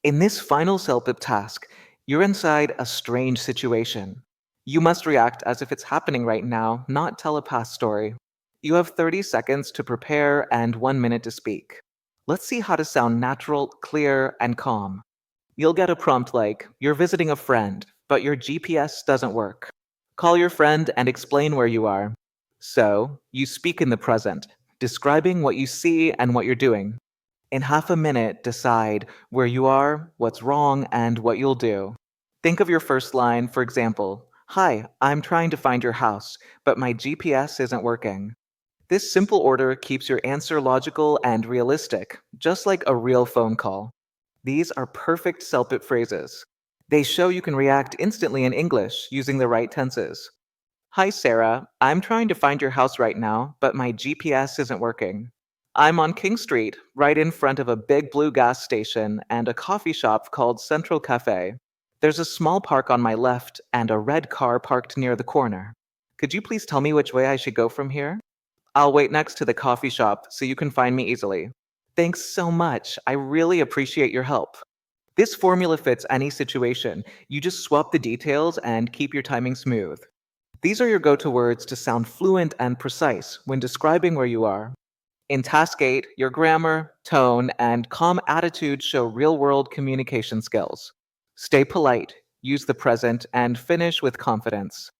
In this final CELPIP task, you're inside a strange situation. You must react as if it's happening right now, not tell a past story. You have 30 seconds to prepare and 1 minute to speak. Let's see how to sound natural, clear, and calm. You'll get a prompt like, "You're visiting a friend, but your GPS doesn't work. Call your friend and explain where you are." So, you speak in the present, describing what you see and what you're doing. In half a minute, decide where you are, what's wrong, and what you'll do. Think of your first line, for example, "Hi, I'm trying to find your house, but my GPS isn't working." This simple order keeps your answer logical and realistic, just like a real phone call. These are perfect CELPIP phrases. They show you can react instantly in English using the right tenses. "Hi, Sarah. I'm trying to find your house right now, but my GPS isn't working. I'm on King Street, right in front of a big blue gas station and a coffee shop called Central Cafe. There's a small park on my left and a red car parked near the corner. Could you please tell me which way I should go from here? I'll wait next to the coffee shop so you can find me easily. Thanks so much. I really appreciate your help." This formula fits any situation. You just swap the details and keep your timing smooth. These are your go-to words to sound fluent and precise when describing where you are. In Task 8, your grammar, tone, and calm attitude show real-world communication skills. Stay polite, use the present, and finish with confidence.